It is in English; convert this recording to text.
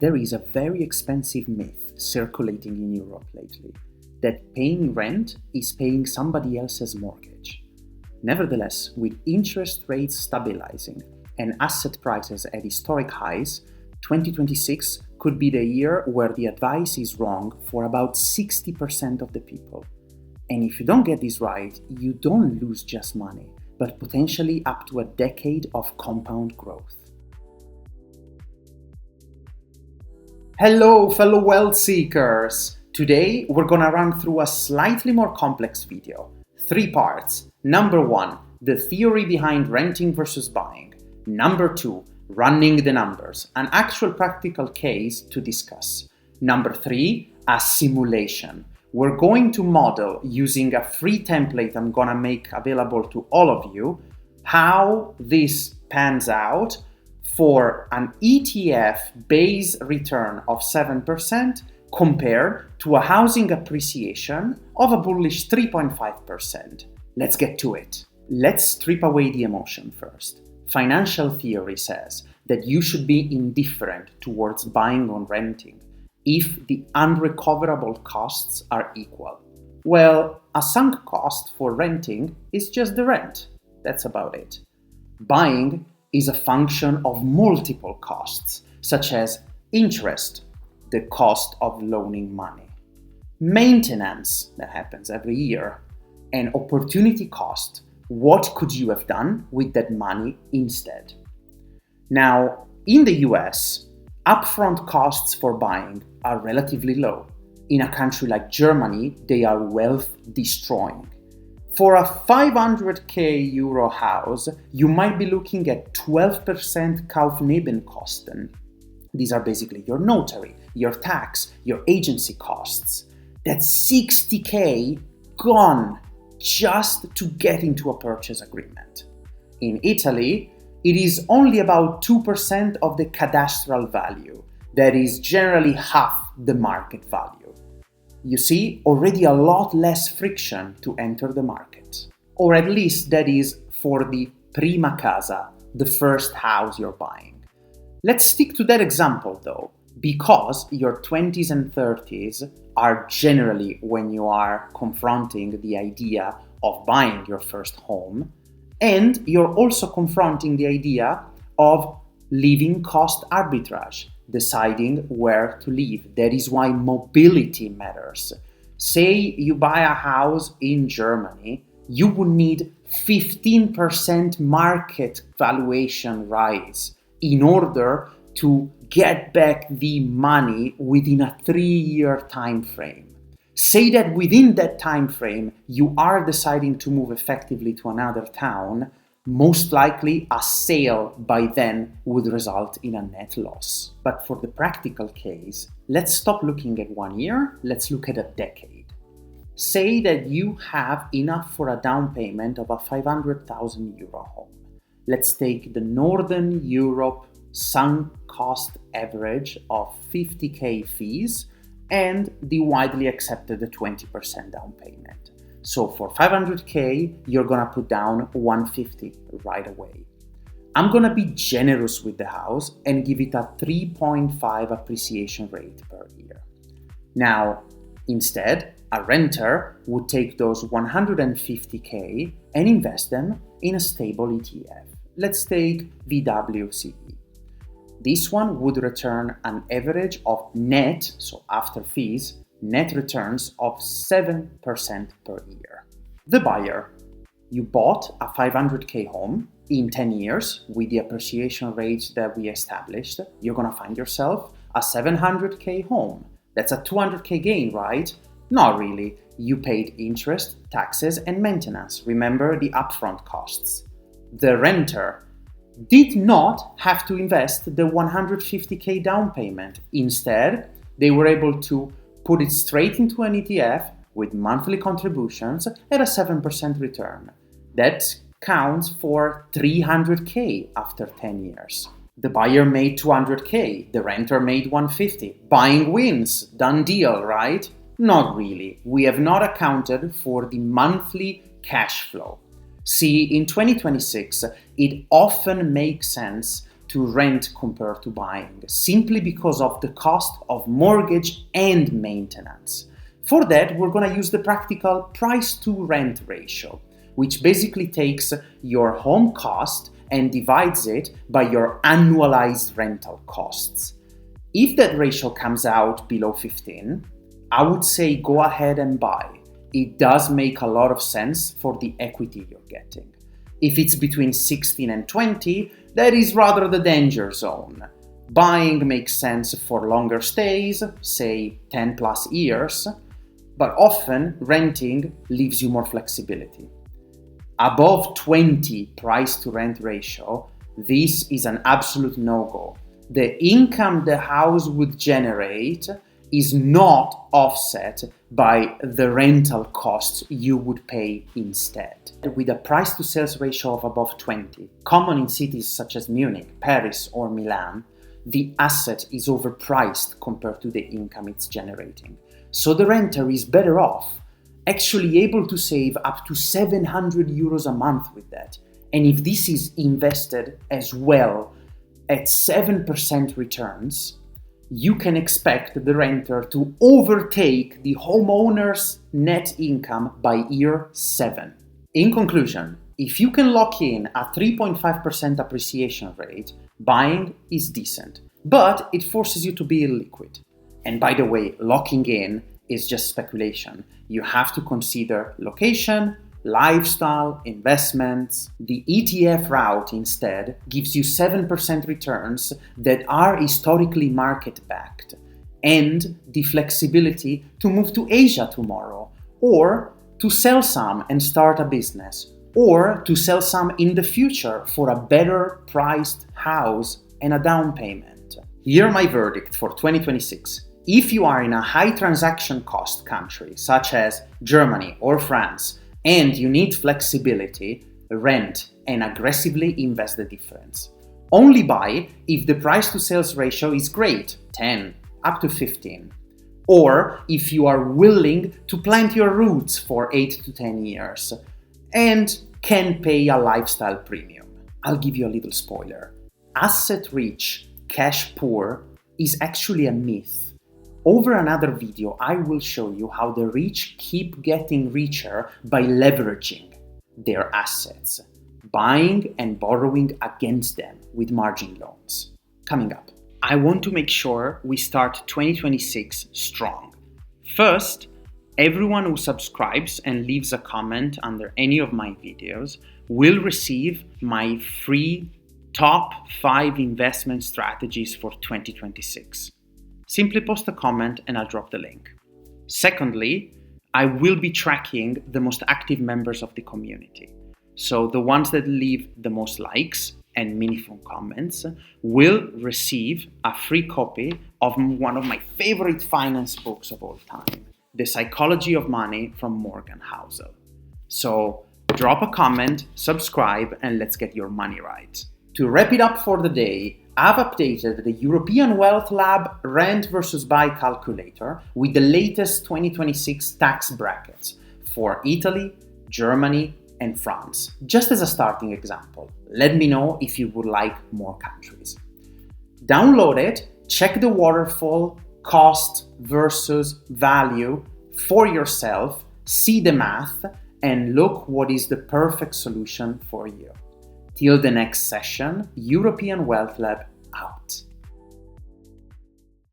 There is a very expensive myth circulating in Europe lately that paying rent is paying somebody else's mortgage. Nevertheless, with interest rates stabilizing and asset prices at historic highs, 2026 could be the year where the advice is wrong for about 60% of the people. And if you don't get this right, you don't lose just money, but potentially up to a decade of compound growth. Hello, fellow wealth seekers! Today, we're gonna run through a slightly more complex video. 3 parts. Number 1, the theory behind renting versus buying. Number 2, running the numbers, an actual practical case to discuss. Number 3, a simulation. We're going to model, using a free template I'm gonna make available to all of you, how this pans out for an ETF base return of 7% compared to a housing appreciation of a bullish 3.5%. Let's get to it. Let's strip away the emotion first. Financial theory says that you should be indifferent towards buying or renting if the unrecoverable costs are equal. Well, a sunk cost for renting is just the rent. That's about it. Buying is a function of multiple costs, such as interest, the cost of loaning money, maintenance that happens every year, and opportunity cost. What could you have done with that money instead? Now, in the US, upfront costs for buying are relatively low. In a country like Germany, they are wealth destroying. For a 500k euro house, you might be looking at 12% Kaufnebenkosten. These are basically your notary, your tax, your agency costs. That's 60k gone just to get into a purchase agreement. In Italy, it is only about 2% of the cadastral value. That is generally half the market value. You see, already a lot less friction to enter the market. Or at least that is for the Prima Casa, the first house you're buying. Let's stick to that example though, because your 20s and 30s are generally when you are confronting the idea of buying your first home, and you're also confronting the idea of living cost arbitrage, deciding where to live. That is why mobility matters. Say you buy a house in Germany, you would need 15% market valuation rise in order to get back the money within a 3-year time frame. Say that within that time frame you are deciding to move effectively to another town, most likely a sale by then would result in a net loss. But for the practical case, let's stop looking at 1 year, let's look at a decade. Say that you have enough for a down payment of a 500,000 euro home. Let's take the Northern Europe sunk cost average of 50k fees and the widely accepted 20% down payment. So for 500k, you're gonna put down 150 right away. I'm gonna be generous with the house and give it a 3.5 appreciation rate per year. Now, instead, a renter would take those 150k and invest them in a stable ETF. Let's take VWCE. This one would return an average of net, so after fees, net returns of 7% per year. The buyer, you bought a 500k home in 10 years with the appreciation rates that we established. You're gonna find yourself a 700k home. That's a 200k gain, right? Not really. You paid interest, taxes, and maintenance. Remember the upfront costs. The renter did not have to invest the 150k down payment. Instead, they were able to put it straight into an ETF with monthly contributions at a 7% return. That counts for 300k after 10 years. The buyer made 200k, the renter made 150. Buying wins, done deal, right? Not really. We have not accounted for the monthly cash flow. See, in 2026, it often makes sense to rent compared to buying, simply because of the cost of mortgage and maintenance. For that, we're going to use the practical price to rent ratio, which basically takes your home cost and divides it by your annualized rental costs. If that ratio comes out below 15, I would say go ahead and buy. It does make a lot of sense for the equity you're getting. If it's between 16 and 20, that is rather the danger zone. Buying makes sense for longer stays, say 10 plus years, but often renting leaves you more flexibility. Above 20 price to rent ratio, this is an absolute no-go. The income the house would generate is not offset by the rental costs you would pay instead. With a price to sales ratio of above 20, common in cities such as Munich, Paris, or Milan, the asset is overpriced compared to the income it's generating. So the renter is better off, actually able to save up to 700 euros a month with that. And if this is invested as well at 7% returns, you can expect the renter to overtake the homeowner's net income by year 7. In conclusion, if you can lock in a 3.5% appreciation rate, buying is decent, but it forces you to be illiquid. And by the way, locking in is just speculation. You have to consider location, lifestyle, investments. The ETF route instead gives you 7% returns that are historically market-backed and the flexibility to move to Asia tomorrow, or to sell some and start a business, or to sell some in the future for a better priced house and a down payment. Here my verdict for 2026. If you are in a high transaction cost country such as Germany or France, and you need flexibility, rent and aggressively invest the difference. Only buy if the price to sales ratio is great, 10 up to 15. Or if you are willing to plant your roots for 8 to 10 years and can pay a lifestyle premium. I'll give you a little spoiler. Asset rich, cash poor is actually a myth. Over another video, I will show you how the rich keep getting richer by leveraging their assets, buying and borrowing against them with margin loans. Coming up, I want to make sure we start 2026 strong. First, everyone who subscribes and leaves a comment under any of my videos will receive my free top 5 investment strategies for 2026. Simply post a comment and I'll drop the link. Secondly, I will be tracking the most active members of the community. So the ones that leave the most likes and meaningful comments will receive a free copy of one of my favorite finance books of all time, The Psychology of Money from Morgan Housel. So drop a comment, subscribe, and let's get your money right. To wrap it up for the day, I've updated the European Wealth Lab rent versus buy calculator with the latest 2026 tax brackets for Italy, Germany, and France. Just as a starting example, let me know if you would like more countries. Download it, check the waterfall, cost versus value for yourself, see the math, and look what is the perfect solution for you. Till the next session, European Wealth Lab out.